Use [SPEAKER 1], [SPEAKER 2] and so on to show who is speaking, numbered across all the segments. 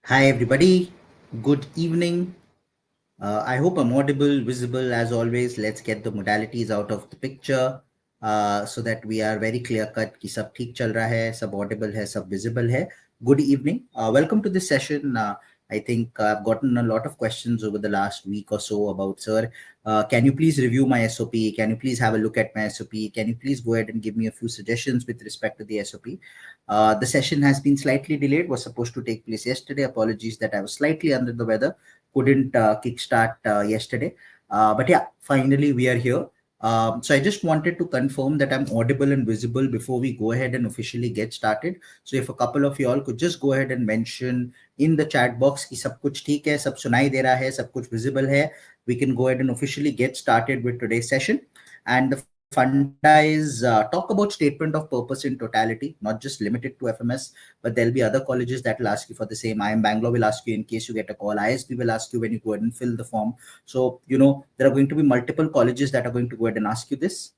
[SPEAKER 1] Hi, everybody. Good evening. I hope I'm audible, visible as always. Let's get the modalities out of the picture so that we are very clear cut कि सब ठीक चल रहा है, सब audible है, सब visible है. Good evening. Welcome to this session. I think I've gotten a lot of questions over the last week or so about, sir, can you please review my SOP? Can you please have a look at my SOP? Can you please go ahead and give me a few suggestions with respect to the SOP? The session has been slightly delayed, was supposed to take place yesterday. Apologies that I was slightly under the weather, couldn't kickstart yesterday. But yeah, finally we are here. So I just wanted to confirm that I'm audible and visible before we go ahead and officially get started. So if a couple of y'all could just go ahead and mention in the chat box कि सब कुछ ठीक है, सब सुनाई दे रहा है, सब कुछ visible है, we can go ahead and officially get started with today's session. And the funda is talk about statement of purpose in totality, not just limited to FMS, but there'll be other colleges that will ask you for the same. IIM Bangalore will ask you in case you get a call. ISB will ask you when you go ahead and fill the form. So, there are going to be multiple colleges that are going to go ahead and ask you this.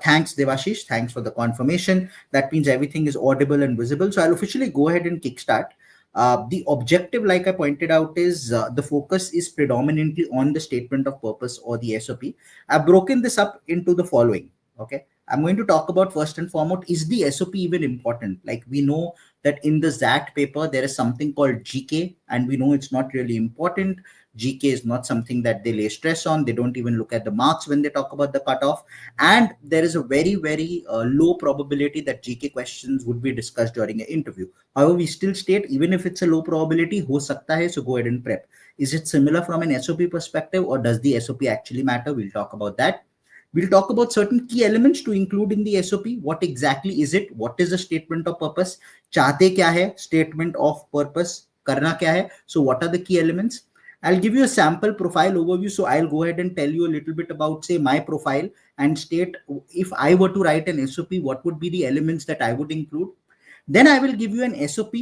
[SPEAKER 1] Thanks, Devashish. Thanks for the confirmation. That means everything is audible and visible. So I'll officially go ahead and kickstart. The objective, like I pointed out, is the focus is predominantly on the statement of purpose or the SOP. I've broken this up into the following. Okay. I'm going to talk about first and foremost, is the SOP even important? Like we know that in the ZAT paper, there is something called GK, and we know it's not really important. GK is not something that they lay stress on. They don't even look at the marks when they talk about the cutoff. And there is a very, very low probability that GK questions would be discussed during an interview. However, we still state, even if it's a low probability, ho sakta hai, so go ahead and prep. Is it similar from an SOP perspective, or does the SOP actually matter? We'll talk about that. We'll talk about certain key elements to include in the SOP. What exactly is it? What is the statement of purpose? Chahte kya hai? Statement of purpose. Karna kya hai? So what are the key elements? I'll give you a sample profile overview. So I'll go ahead and tell you a little bit about, say, my profile and state if I were to write an SOP, what would be the elements that I would include. Then I will give you an SOP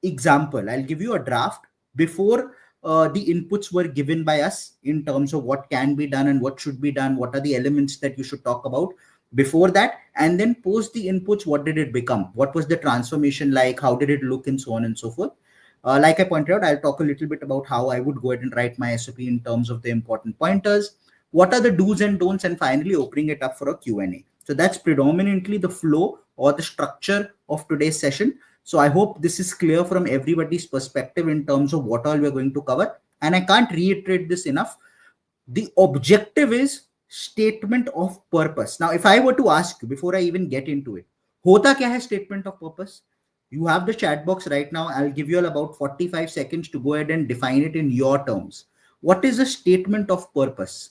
[SPEAKER 1] example. I'll give you a draft before the inputs were given by us in terms of what can be done and what should be done, what are the elements that you should talk about before that, and then post the inputs, what did it become, what was the transformation like, how did it look, and so on and so forth. Like I pointed out, I'll talk a little bit about how I would go ahead and write my SOP in terms of the important pointers, what are the do's and don'ts, and finally opening it up for a Q&A. So that's predominantly the flow or the structure of today's session. So I hope this is clear from everybody's perspective in terms of what all we're going to cover. And I can't reiterate this enough. The objective is statement of purpose. Now, if I were to ask you before I even get into it, hota kya hai statement of purpose? You have the chat box right now. I'll give you all about 45 seconds to go ahead and define it in your terms. What is a statement of purpose?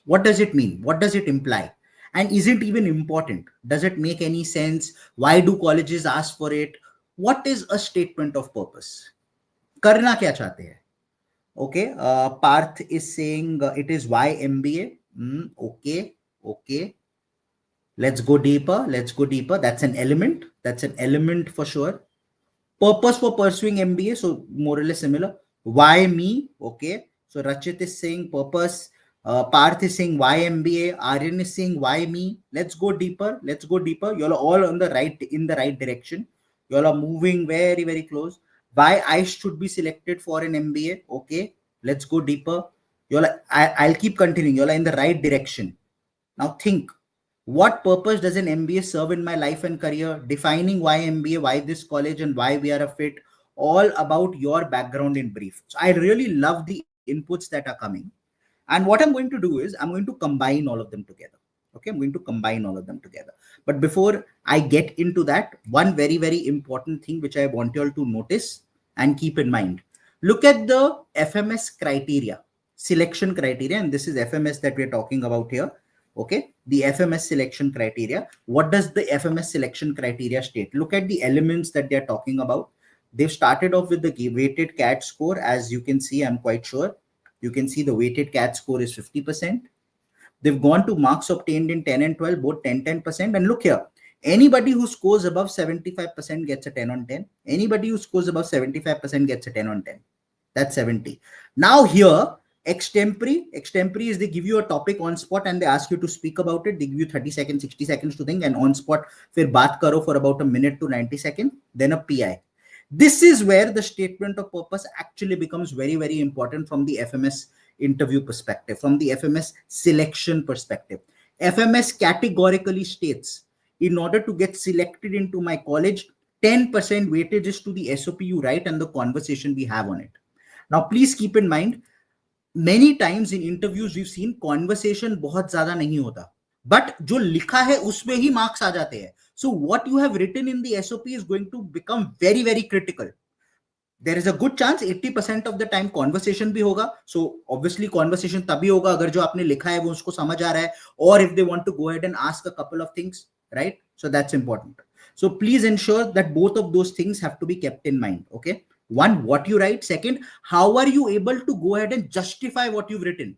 [SPEAKER 1] What does it mean? What does it imply? And is it even important? Does it make any sense? Why do colleges ask for it? What is a statement of purpose? Karna kya chahte hai? Okay, Parth is saying it is why MBA. Okay, okay. Let's go deeper. Let's go deeper. That's an element. That's an element for sure. Purpose for pursuing MBA. So more or less similar. Why me? Okay. So Rachit is saying purpose. Parth is saying why MBA. Aryan is saying why me. Let's go deeper. Let's go deeper. You're all on the right, in the right direction. You all are moving very, very close. Why I should be selected for an MBA? Okay. Let's go deeper. I'll keep continuing. You're in the right direction. Now think, what purpose does an MBA serve in my life and career? Defining why MBA, why this college, and why we are a fit. All about your background in brief. So I really love the inputs that are coming. And what I'm going to do is I'm going to combine all of them together. Okay, I'm going to combine all of them together. But before I get into that, one very, very important thing which I want you all to notice and keep in mind. Look at the FMS criteria, selection criteria, and this is FMS that we're talking about here. Okay, the FMS selection criteria. What does the FMS selection criteria state? Look at the elements that they're talking about. They've started off with the weighted CAT score. As you can see, I'm quite sure you can see the weighted CAT score is 50%. They've gone to marks obtained in 10 and 12, both 10%. And look here, anybody who scores above 75% gets a 10 on 10. Anybody who scores above 75% gets a 10 on 10. That's 70. Now here, extempore is they give you a topic on spot and they ask you to speak about it. They give you 30 seconds, 60 seconds to think, and on spot, fir baat karo for about a minute to 90 seconds. Then a PI. This is where the statement of purpose actually becomes very, very important from the FMS interview perspective, from the FMS selection perspective. FMS categorically states, in order to get selected into my college, 10% weightage is to the SOP you write and the conversation we have on it. Now, please keep in mind, many times in interviews we've seen conversation बहुत ज्यादा नहीं होता, but जो लिखा है उसमें ही marks आ जाते हैं. So what you have written in the SOP is going to become very, very critical. There is a good chance 80% of the time conversation भी होगा. So obviously conversation तभी होगा अगर जो आपने लिखा है वो उसको समझ आ रहा है, or if they want to go ahead and ask a couple of things, right? So that's important. So please ensure that both of those things have to be kept in mind. Okay, one, what you write. Second, how are you able to go ahead and justify what you've written.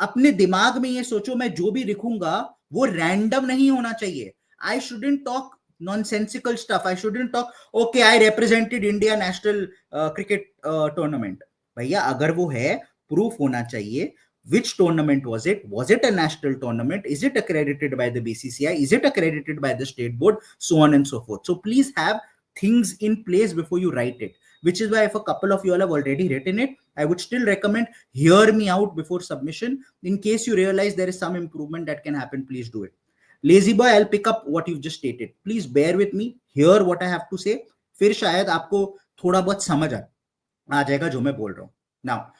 [SPEAKER 1] अपने दिमाग में ये सोचो, मैं जो भी लिखूंगा वो रैंडम नहीं होना चाहिए. I shouldn't talk nonsensical stuff. I shouldn't talk, okay, I represented India national cricket tournament. भैया अगर वो है, proof होना चाहिए. Which tournament was it? Was it a national tournament? Is it accredited by the BCCI? Is it accredited by the state board? So on and so forth. So please have things in place before you write it. Which is why if a couple of you all have already written it, I would still recommend hear me out before submission. In case you realize there is some improvement that can happen, please do it. Lazy boy, I'll pick up what you've just stated. Please bear with me, hear what I have to say. फिर शायद आपको थोड़ा बहुत समझ आ जाएगा जो मैं बोल रहा हूँ. Now,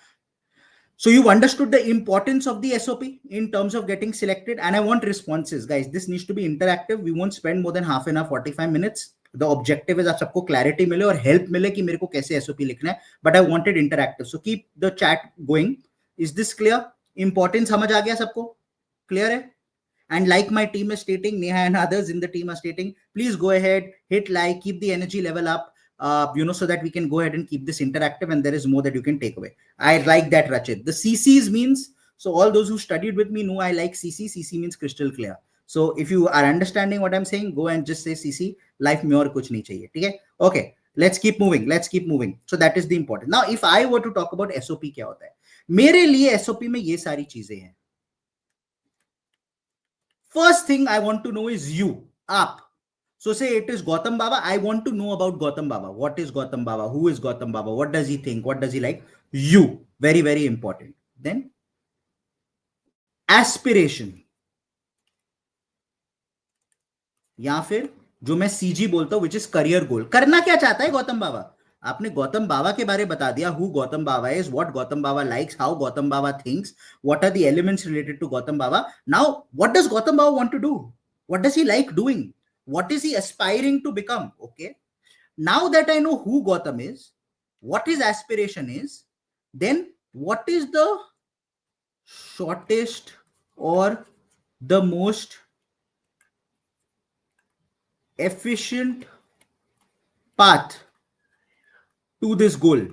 [SPEAKER 1] so you've understood the importance of the SOP in terms of getting selected, and I want responses, guys. This needs to be interactive. We won't spend more than half an hour, 45 minutes. The objective is आप सबको clarity मिले और help मिले कि मेरे को कैसे SOP लिखना है. But I wanted interactive. So keep the chat going. Is this clear? Importance समझ आ गया सबको? Clear है? And like my team is stating, Neha and others in the team are stating, please go ahead, hit like, keep the energy level up, so that we can go ahead and keep this interactive and there is more that you can take away. I like that, Rachit. The CCs means, so all those who studied with me know I like CC. CC means crystal clear. So if you are understanding what I'm saying, go and just say CC. Life में और कुछ नहीं चाहिए, ठीक है? Okay, let's keep moving. Let's keep moving. So that is the important. Now, if I were to talk about SOP, क्या होता है? मेरे लिए SOP में ये सारी चीजें हैं. First thing I want to know is you, aap. So say it is Gautam Baba. I want to know about Gautam Baba. What is Gautam Baba? Who is Gautam Baba? What does he think? What does he like? You. Very, very important. Then aspiration. या फिर जो मैं CG बोलता हूं, which is career goal. करना क्या चाहता है गौतम बाबा? आपने गौतम बाबा के बारे बता दिया, who Gautam Baba is, what Gautam Baba likes, how Gautam Baba thinks, what are the elements related to Gautam Baba. Now, what does Gautam Baba want to do? What does he like doing? What is he aspiring to become? Okay. Now that I know who Gautam is, what his aspiration is, then what is the shortest or the most efficient path to this goal?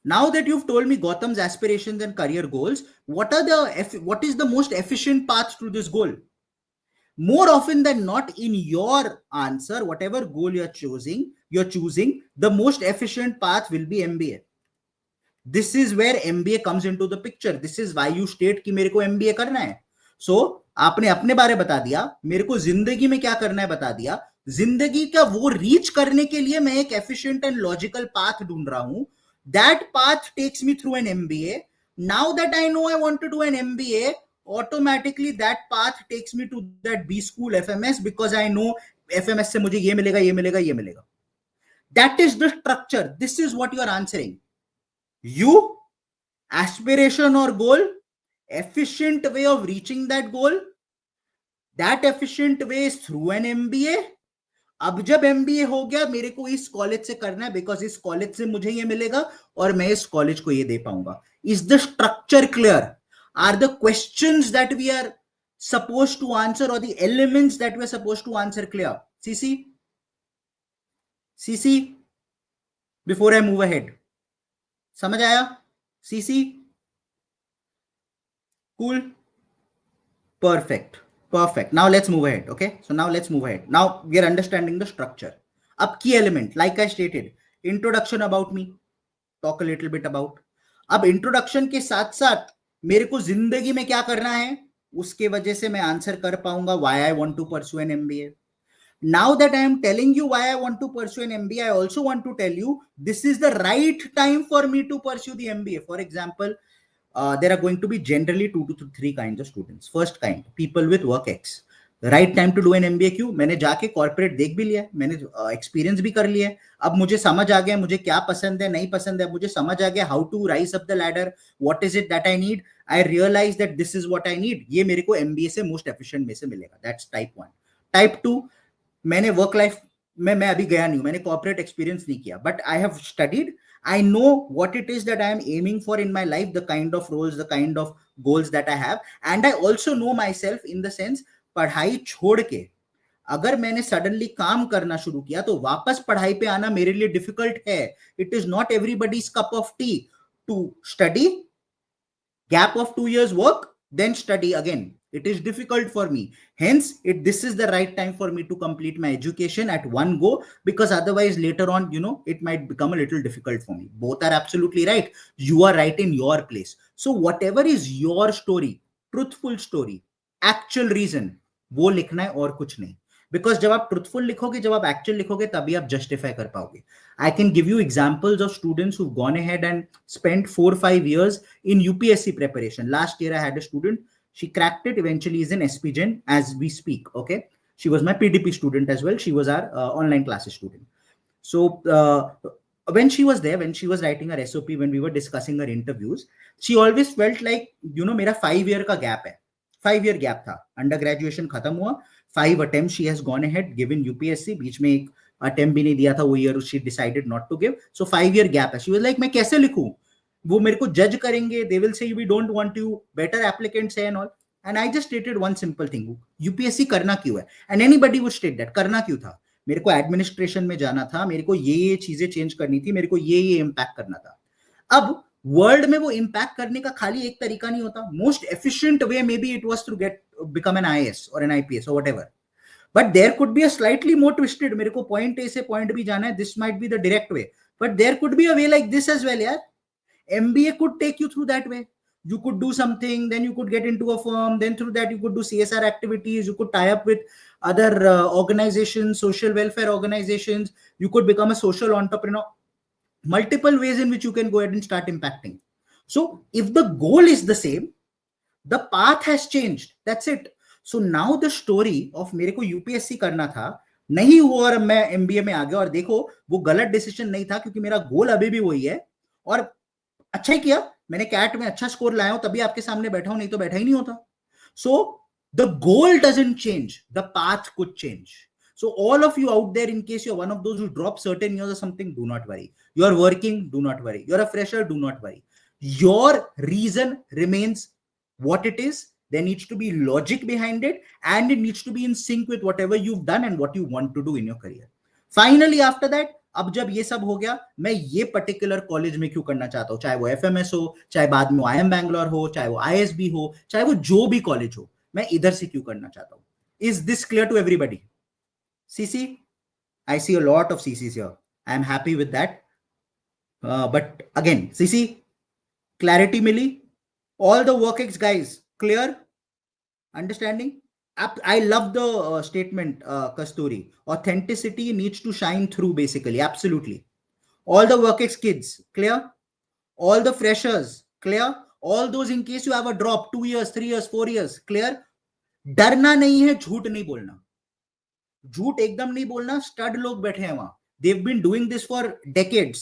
[SPEAKER 1] Now that you've told me Gautam's aspirations and career goals, what is the most efficient path to this goal? More often than not, in your answer, whatever goal you're choosing, the most efficient path will be MBA. This is where MBA comes into the picture. This is why you state कि मेरे को MBA करना है. So आपने अपने बारे बता दिया, मेरे को जिंदगी में क्या करना है बता दिया. जिंदगी का वो रीच करने के लिए मैं एक एफिशिएंट एंड लॉजिकल पाथ ढूंढ रहा हूं. That path takes me through an MBA. Now that I know I want to do an MBA, automatically that path takes me to that B school FMS because I know FMS से मुझे ये मिलेगा, ये मिलेगा, ये मिलेगा. That is the structure. This is what you are answering. You, aspiration or goal, efficient way of reaching that goal. That efficient way is through an MBA. अब जब MBA हो गया, मेरे को इस कॉलेज से करना है बिकॉज इस कॉलेज से मुझे ये मिलेगा और मैं इस कॉलेज को ये दे पाऊंगा. Is the structure clear? Are the questions that we are supposed to answer or the elements that we are supposed to answer clear? CC, before I move ahead. समझ आया? CC? Cool? Perfect. Now let's move ahead. Okay. So now let's move ahead. Now we are understanding the structure. Up key element, like I stated, introduction about me. Talk a little bit about. अब introduction के साथ साथ मेरे को जिंदगी में क्या करना है उसके वजह से मैं आंसर कर पाऊंगा why I want to pursue an MBA. Now that I am telling you why I want to pursue an MBA, I also want to tell you this is the right time for me to pursue the MBA. For example, there are going to be generally 2 to 3 kinds of students. First kind, people with work ex. Right time to do an MBA क्यों? मैंने जाके corporate देख भी लिया, मैंने experience भी कर लिया है, अब मुझे समझ आ गया मुझे क्या पसंद है नहीं पसंद है, मुझे समझ आ गया how to rise up the ladder, what is it that I need, I realize that this is what I need, ये मेरे को एमबीए से मोस्ट एफिशिएंट में से मिलेगा. That's type 1. टाइप 2, मैंने वर्क लाइफ में मैं अभी गया नहीं हूं, मैंने कॉर्पोरेट एक्सपीरियंस नहीं किया, but I have studied, I know what it is that I am aiming for in my life, the kind of roles, the kind of goals that I have, and I also know myself in the sense, पढ़ाई छोड़ के अगर मैंने suddenly काम करना शुरू किया तो वापस पढ़ाई पे आना मेरे लिए डिफिकल्ट है. It is not everybody's cup of tea to study, gap of 2 years work, then study again. It is difficult for me. Hence, this is the right time for me to complete my education at one go, because otherwise later on, it might become a little difficult for me. Both are absolutely right. You are right in your place. So whatever is your story, truthful story, actual reason, वो लिखना है और कुछ नहीं. Because जब आप truthful लिखोगे, जब आप एक्चुअल लिखोगे, तभी आप जस्टिफाई कर पाओगे. I can give you examples of students who gone ahead and spent 4-5 years in UPSC preparation. Last year I had a student, she cracked it, eventually is in SPGen as we speak. Okay, she was my PDP student as well, she was our online classes student. So when she was there, when she was writing her SOP, when we were discussing her interviews, she always felt like, मेरा 5 year का gap है. 5 year gap था, under graduation खत्म हुआ, 5 attempts she has gone ahead, given UPSC, बीच में एक attempt भी नहीं दिया था वो year, she decided not to give. So 5 year gap है. She was like, मैं कैसे लिखूं, वो मेरे को जज करेंगे, they will say we don't want you, better applicants है and all. And I just stated one simple thing, UPSC करना क्यों है? And anybody would state that, करना क्यों था? मेरे को एडमिनिस्ट्रेशन में जाना था, मेरे को ये चीजें चेंज करनी थी, मेरे को ये इम्पैक्ट करना था. अब वर्ल्ड में वो इम्पैक्ट करने का खाली एक तरीका नहीं होता. Most efficient way may be it was to get become an IAS और एन आईपीएस और whatever, but there could be a slightly more twisted, मेरे को पॉइंट ए से पॉइंट बी जाना है, this might be the direct way, but there could be a way like this as well. यार, MBA could take you through that way. You could do something, then you could get into a firm, then through that you could do CSR activities, you could tie up with other organizations, social welfare organizations, you could become a social entrepreneur. Multiple ways in which you can go ahead and start impacting. So if the goal is the same, the path has changed, that's it. So now the story of मेरे को UPSC करना था, नहीं हुआ और मैं MBA में आ गया, और देखो वो गलत डिसीजन नहीं था, क्योंकि मेरा गोल अभी भी वही है, और अच्छा ही किया मैंने कैट में अच्छा स्कोर लाया हूं, तभी आपके सामने बैठा हूं, नहीं तो बैठा ही नहीं होता. So the goal doesn't change, the path could change. So all of you out there, in case you're one of those who drop certain years or something, do not worry. You're working, do not worry. You're a fresher, do not worry. Your reason remains what it is. There needs to be logic behind it, and it needs to be in sync with whatever you've done and what you want to do in your career. Finally, after that, अब जब ये सब हो गया, मैं ये particular college में क्यों करना चाहता हूँ, चाहे वो एफएमएस हो, चाहे बाद में IIM बैंगलोर हो, चाहे वो आईएसबी हो, चाहे वो जो भी कॉलेज हो, मैं इधर से क्यों करना चाहता हूँ. Is this clear to everybody? CC, I see a lot of CCs here. I am happy with that. But again, CC, clarity mili. All the workex guys, clear? Understanding? I love the statement, Kasturi. Authenticity needs to shine through, basically. Absolutely. All the workex kids, clear? All the freshers, clear? All those in case you have a drop, 2 years, 3 years, 4 years, clear? डरना नहीं है, झूठ नहीं बोलना. झूठ एकदम नहीं बोलना. स्टड लोग बैठे हैं वहां, they've been doing this for decades.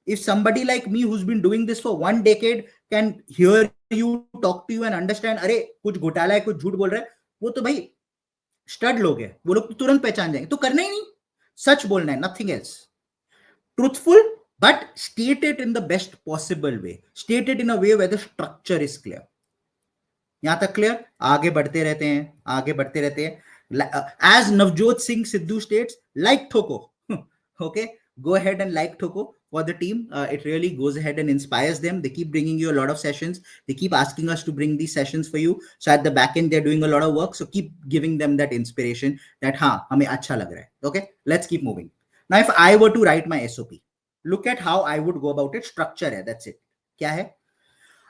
[SPEAKER 1] If somebody like me who's been doing this for 1 decade can hear you, talk to you and understand, अरे कुछ घोटाला है, कुछ झूठ बोल रहा है, वो तो भाई स्टड लोग है, वो लोग तुरंत पहचान जाएंगे. तो करना ही नहीं, सच बोलना है, nothing else. Truthful, but state it in the best possible way. State it in a way where the structure is clear. यहां तक क्लियर? आगे बढ़ते रहते हैं, आगे बढ़ते रहते हैं. As Navjot Singh Sidhu states, like Thoko. Okay, go ahead and like Thoko for the team. It really goes ahead and inspires them. They keep bringing you a lot of sessions. They keep asking us to bring these sessions for you. So at the back end, they're doing a lot of work. So keep giving them that inspiration that, हाँ, हमें अच्छा लग रहा है. Okay, let's keep moving. Now, if I were to write my SOP, look at how I would go about it. Structure है, that's it. क्या है?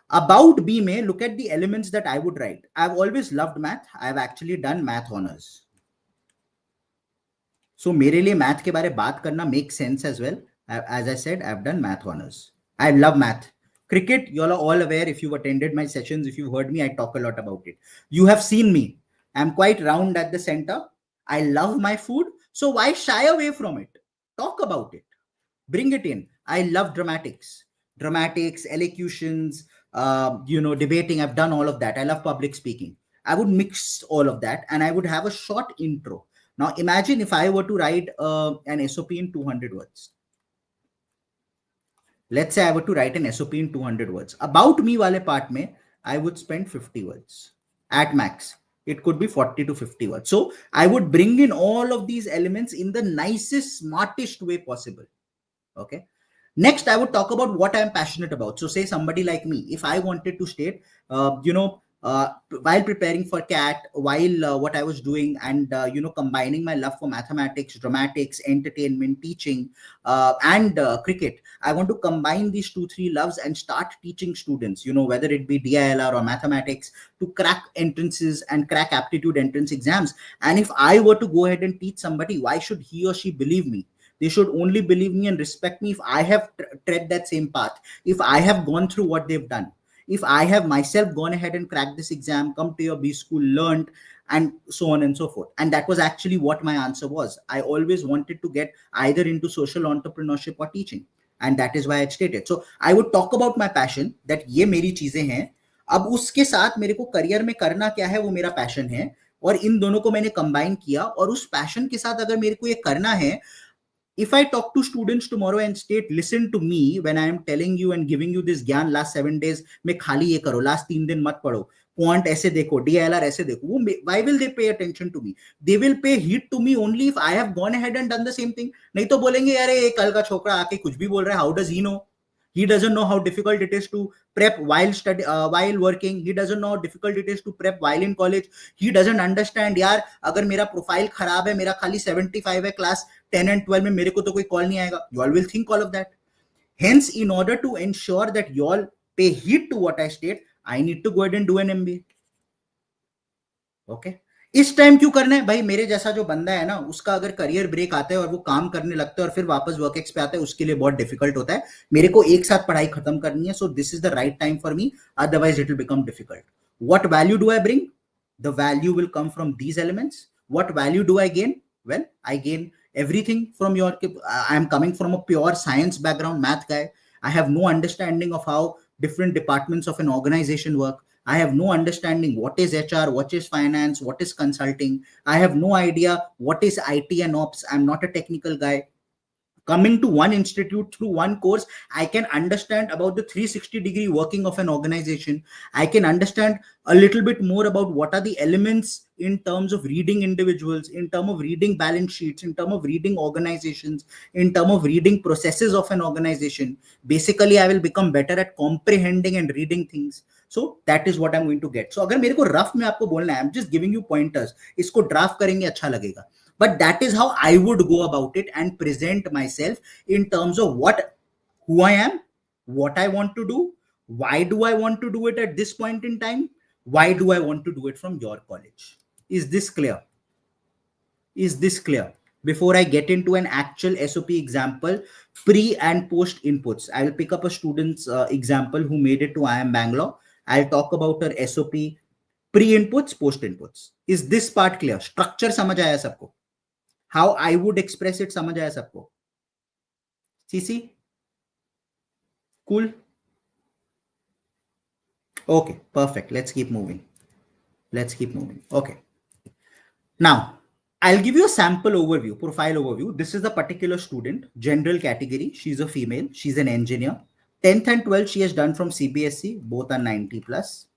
[SPEAKER 1] About B में, look at the elements that I would write. I've always loved math. I've actually done math honors. So मेरे लिए math के बारे में बात करना makes sense as well. As I said, I've done math honors. I love math. Cricket, you all are all aware if you've attended my sessions, if you've heard me, I talk a lot about it. You have seen me. I'm quite round at the center. I love my food. So why shy away from it? Talk about it. Bring it in. I love dramatics, elocutions, debating. I've done all of that. I love public speaking. I would mix all of that and I would have a short intro. Now imagine if I were to write an SOP in 200 words. Let's say I were to write an SOP in 200 words. About me wale part mein, I would spend 50 words at max. It could be 40 to 50 words. So I would bring in all of these elements in the nicest, smartest way possible. Okay. Next, I would talk about what I'm passionate about. So say somebody like me, if I wanted to state, while preparing for CAT, while what I was doing and, combining my love for mathematics, dramatics, entertainment, teaching, and cricket, I want to combine these 2, 3 loves and start teaching students, whether it be DILR or mathematics, to crack entrances and crack aptitude entrance exams. And if I were to go ahead and teach somebody, why should he or she believe me? They should only believe me and respect me if I have tread that same path, if I have gone through what they've done, if I have myself gone ahead and cracked this exam, come to your B school, learned, and so on and so forth. And that was actually what my answer was. I always wanted to get either into social entrepreneurship or teaching. And that is why I stated. So I would talk about my passion, that ये मेरी चीजें हैं. अब उसके साथ मेरे को career में करना क्या है वो मेरा पैशन है, और इन दोनों को मैंने कंबाइन किया. और उस पैशन के साथ अगर मेरे को ये करना है, if I talk to students tomorrow and state, listen to me when I am telling you and giving you this ज्ञान last 7 days में खाली ये करो, last 3 दिन मत पढ़ो, quant ऐसे देखो, DLR ऐसे देखो, वो why will they pay attention to me? They will pay heed to me only if I have gone ahead and done the same thing. नहीं तो बोलेंगे यार ये कल का छोकरा आके कुछ भी बोल रहा है, how does he know? He doesn't know how difficult it is to prep while working. He doesn't know how difficult it is to prep while in college. He doesn't understand यार अगर मेरा प्रोफाइल खराब है, मेरा खाली 75 है class 10 and 12 में, मेरे को तो कोई कॉल नहीं आएगा. You all will think all of that. Hence, in order to ensure that you all pay heed to what I state, I need to go ahead and do an MBA. Okay. इस time क्यों करना है भाई? मेरे जैसा जो बंदा है ना, उसका अगर करियर ब्रेक आता है और वो काम करने लगता है और फिर वापस वर्क एक्स पे आता है, उसके लिए बहुत डिफिकल्ट होता है. मेरे को एक साथ पढ़ाई खत्म करनी है. So this is the right time for me, otherwise it will become difficult. What value do I bring? The value will come from these elements. What value do I gain? Well, I gain everything from your. I am coming from a pure science background, math guy. I have no understanding of how different departments of an organization work. I have no understanding what is HR, what is finance, what is consulting. I have no idea what is IT and ops. I'm not a technical guy. Coming to one institute through one course, I can understand about the 360-degree working of an organization. I can understand a little bit more about what are the elements in terms of reading individuals, in terms of reading balance sheets, in terms of reading organizations, in terms of reading processes of an organization. Basically, I will become better at comprehending and reading things. So that is what I'm going to get. So अगर मेरे को rough में आपको बोलना है, I'm just giving you pointers. इसको draft करेंगे अच्छा लगेगा. But that is how I would go about it and present myself in terms of who I am, what I want to do, why do I want to do it at this point in time, why do I want to do it from your college. Is this clear? Is this clear? Before I get into an actual SOP example, pre and post inputs, I will pick up a student's example who made it to IIM Bangalore. I'll talk about her SOP pre inputs, post inputs. Is this part clear? Structure समझ आया सबको? How I would express it समझ आया सबको? CC? Cool? Okay, perfect. Let's keep moving. Okay. Now, I'll give you a sample overview, profile overview. This is a particular student, general category. She's a female. She's an engineer. 10th and 12th, she has done from CBSE. Both are 90 plus.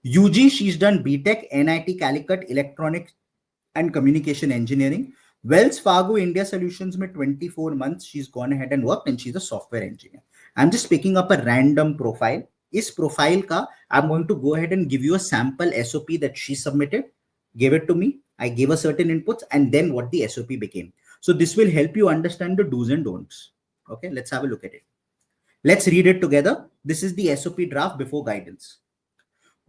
[SPEAKER 1] UG, she's done BTech, NIT Calicut, Electronics and Communication Engineering. Wells Fargo India Solutions में 24 months she's gone ahead and worked, and she's a software engineer. I'm just picking up a random profile. इस profile का I'm going to go ahead and give you a sample SOP that she submitted, gave it to me. I gave her certain inputs and then what the SOP became. So this will help you understand the do's and don'ts. Okay, let's have a look at it. Let's read it together. This is the SOP draft before guidance.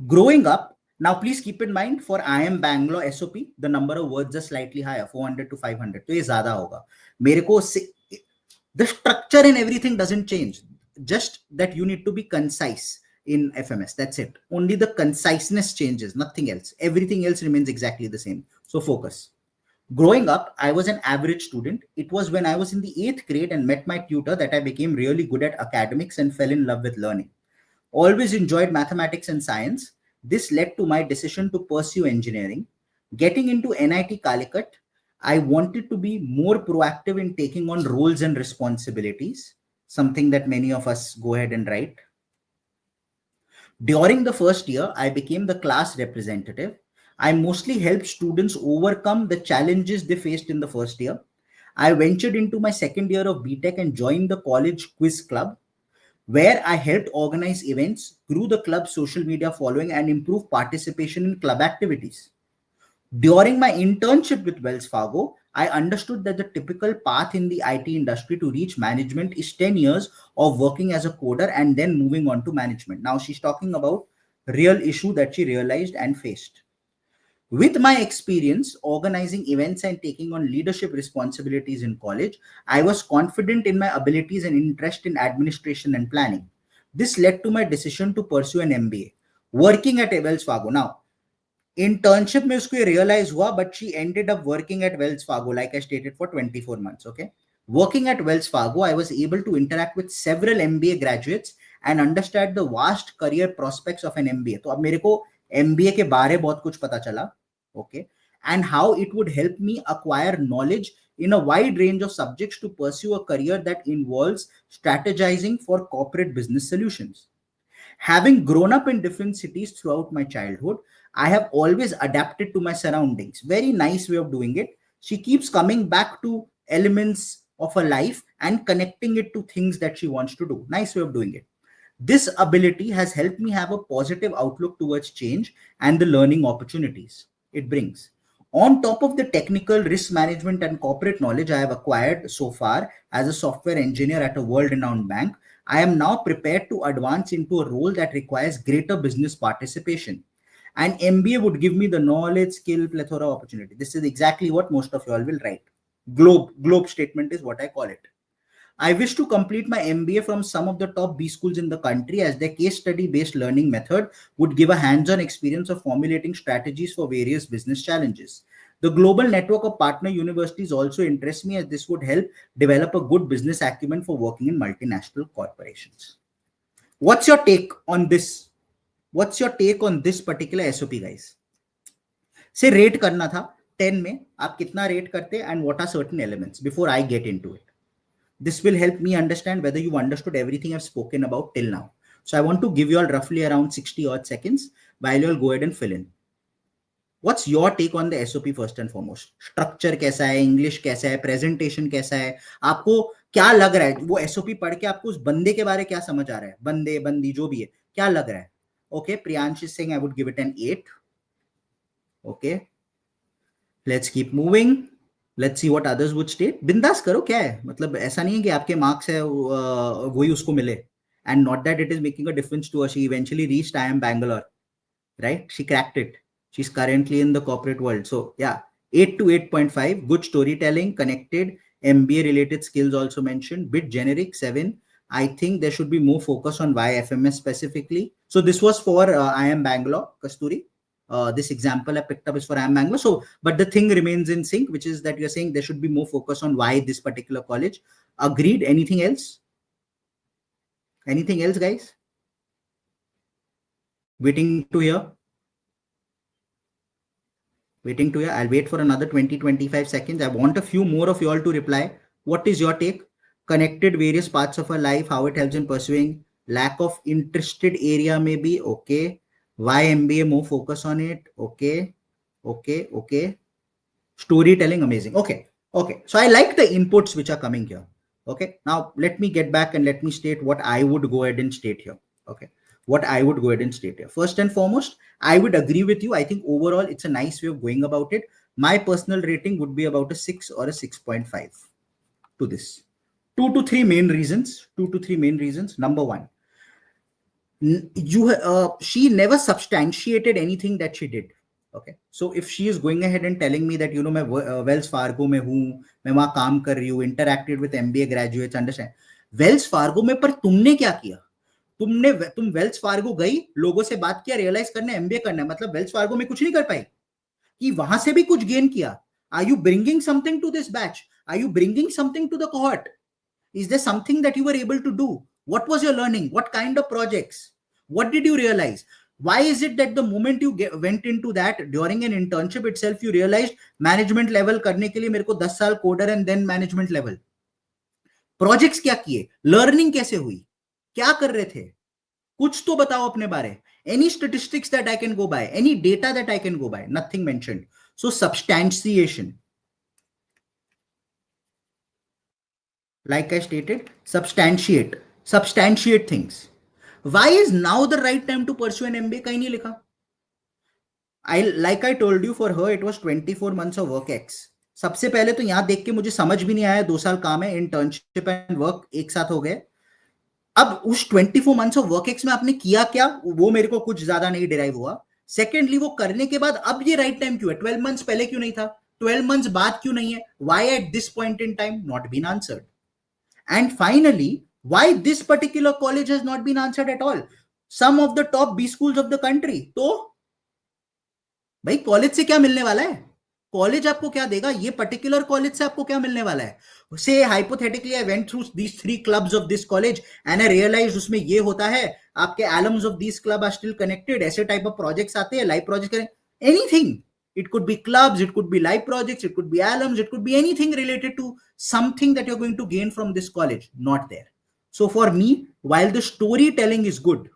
[SPEAKER 1] Growing up, Now, please keep in mind for IIM Bangalore SOP, the number of words are slightly higher, 400 to 500. तो ये ज़्यादा होगा. मेरे को the structure and everything doesn't change. Just that you need to be concise in FMS. That's it. Only the conciseness changes, nothing else. Everything else remains exactly the same. So focus. Growing up, I was an average student. It was when I was in the 8th grade and met my tutor that I became really good at academics and fell in love with learning. Always enjoyed mathematics and science. This led to my decision to pursue engineering. Getting into NIT Calicut, I wanted to be more proactive in taking on roles and responsibilities, something that many of us go ahead and write. During the first year, I became the class representative. I mostly helped students overcome the challenges they faced in the first year. I ventured into my second year of BTech and joined the college quiz club, where I helped organize events, grew the club's social media following, and improved participation in club activities. During my internship with Wells Fargo, I understood that the typical path in the IT industry to reach management is 10 years of working as a coder and then moving on to management. Now she's talking about real issue that she realized and faced. With my experience organizing events and taking on leadership responsibilities in college, I was confident in my abilities and interest in administration and planning. This led to my decision to pursue an MBA. Working at Wells Fargo. Now, internship में उसको realize हुआ, but she ended up working at Wells Fargo, like I stated, for 24 months. Okay. Working at Wells Fargo, I was able to interact with several MBA graduates and understand the vast career prospects of an MBA. तो अब मेरे को MBA के बारे बहुत कुछ पता चला. Okay. And how it would help me acquire knowledge in a wide range of subjects to pursue a career that involves strategizing for corporate business solutions. Having grown up in different cities throughout my childhood, I have always adapted to my surroundings. Very nice way of doing it. She keeps coming back to elements of her life and connecting it to things that she wants to do. Nice way of doing it. This ability has helped me have a positive outlook towards change and the learning opportunities it brings. On top of the technical risk management and corporate knowledge I have acquired so far as a software engineer at a world-renowned bank, I am now prepared to advance into a role that requires greater business participation. And MBA would give me the knowledge, skill, plethora opportunity. This is exactly what most of you all will write. Globe statement is what I call it. I wish to complete my MBA from some of the top B schools in the country, as their case study based learning method would give a hands-on experience of formulating strategies for various business challenges. The global network of partner universities also interests me, as this would help develop a good business acumen for working in multinational corporations. What's your take on this? What's your take on this particular SOP, guys? Say rate करना था 10 में, आप कितना rate करते and what are certain elements before I get into it. This will help me understand whether you've understood everything I've spoken about till now. So I want to give you all roughly around 60 odd seconds while you'll go ahead and fill in. What's your take on the SOP first and foremost? Structure कैसा है, English कैसा है, presentation कैसा है, आपको क्या लग रहा है, वो SOP पढ़ के आपको उस बंदे के बारे क्या समझ आ रहा है, बंदे बंदी जो भी है, क्या लग रहा है? Okay, Priyansh is saying I would give it an 8. Okay, let's keep moving. Let's see what others would state. बिंदास करो, क्या है, मतलब ऐसा नहीं है कि आपके मार्क्स है वही उसको मिले. And not that it is making a difference to her. She eventually reached IIM Bangalore, right? She cracked it. She's currently in the corporate world. So yeah, 8 to 8.5. Good storytelling, connected, MBA related skills also mentioned. Bit generic, 7. I think there should be more focus on why FMS specifically. So this was for IIM Bangalore, Kasturi. This example I picked up is for IIM Bangalore. So, but the thing remains in sync, which is that you're saying there should be more focus on why this particular college. Agreed. Anything else? Anything else, guys? Waiting to hear. Waiting to hear. I'll wait for another 20-25 seconds. I want a few more of you all to reply. What is your take? Connected various parts of our life, how it helps in pursuing. Lack of interested area maybe. Okay. Why MBA, more focus on it. Okay. Storytelling, amazing. Okay. So I like the inputs which are coming here. Okay. Now let me get back and let me state what I would go ahead and state here. Okay. What I would go ahead and state here. First and foremost, I would agree with you. I think overall it's a nice way of going about it. My personal rating would be about a 6 or a 6.5 to this. 2 to 3 main reasons. Number one, She never substantiated anything that she did. Okay, so if she is going ahead and telling me that मैं Wells Fargo में हूँ, मैं वहाँ काम कर रही हूँ, interacted with MBA graduates, understand, Wells Fargo में पर तुमने क्या किया? तुम वेल्स फार्गो गई, लोगों से बात किया, रियलाइज करना एमबीए करना है, मतलब वेल्स फार्गो में कुछ नहीं कर पाई कि वहां से भी कुछ गेन किया? Are you bringing something to this batch? Are you bringing something to the cohort? Is there something that you were able to do? What was your learning? What kind of projects? What did you realize? Why is it that the moment you went into that during an internship itself, you realized management level करने के लिए मेरे को 10 साल coder and then management level? Projects क्या किए? Learning कैसे हुई? क्या कर रहे थे? कुछ तो बताओ अपने बारे. Any statistics that I can go by? Any data that I can go by? Nothing mentioned. So substantiation. Like I stated, substantiate things. Why is now the right time to pursue an MBA? कहीं नहीं लिखा. Like I told you, for her it was 24 months of work X. सबसे पहले तो यहाँ देख के मुझे समझ भी नहीं आया, 2 साल काम है, इंटर्नशिप एंड वर्क एक साथ हो गए. अब उस 24 मंथ्स ऑफ वर्क एक्स में आपने किया क्या, वो मेरे को कुछ ज्यादा नहीं डिराइव हुआ. सेकेंडली, वो करने के बाद अब ये राइट टाइम क्यों है? 12 मंथ्स पहले क्यों नहीं था? 12 मंथ्स बाद क्यों नहीं है? Why at this point in time? Not been answered. And finally, why this particular college has not been answered at all? Some of the top B schools of the country. तो भाई college से क्या मिलने वाला है? College आपको क्या देगा? ये पर्टिकुलर कॉलेज से आपको क्या मिलने वाला है? Say hypothetically I went through these 3 clubs of this college and I realized उसमें ये होता है, आपके alums of these club are still connected, ऐसे टाइप ऑफ प्रोजेक्ट्स आते हैं, लाइव प्रोजेक्ट करें, anything. It could be clubs, it could be live projects, it could be alums, it could be anything related to something that you're going to gain from this college. Not there. So for me, while the storytelling is good,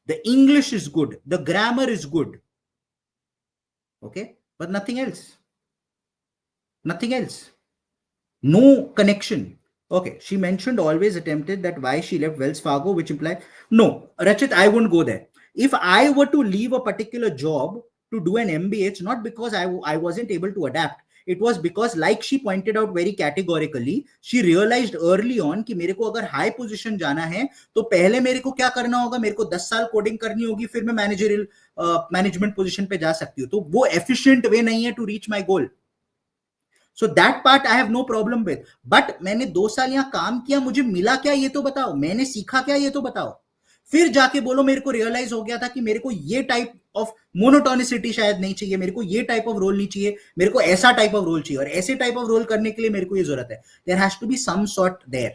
[SPEAKER 1] the English is good, the grammar is good, okay, but nothing else. No connection. Okay, she mentioned always attempted that why she left Wells Fargo, which implied, no, Rachit, I won't go there. If I were to leave a particular job to do an MBA, it's not because I wasn't able to adapt. It was because, like she pointed out very categorically, she realized early on कि मेरे को अगर high position जाना है तो पहले मेरे को क्या करना होगा? मेरे को 10 साल कोडिंग करनी होगी, फिर मैं मैनेजरियल मैनेजमेंट पोजीशन पे जा सकती हूँ. तो वो एफिशिएंट वे नहीं है to reach my goal. So that part I have no problem with. But मैंने 2 साल यहाँ काम किया, मुझे मिला क्या ये तो बताओ, मैंने सीखा क्या ये तो बताओ. फिर जाके बोलो मेरे को रियलाइज हो गया था कि मेरे को ये टाइप ऑफ मोनोटोनिसिटी शायद नहीं चाहिए, मेरे को ये टाइप ऑफ रोल नहीं चाहिए, मेरे को ऐसा टाइप ऑफ रोल चाहिए, और ऐसे टाइप ऑफ रोल करने के लिए मेरे को ये जरूरत है. There has to be some sort there.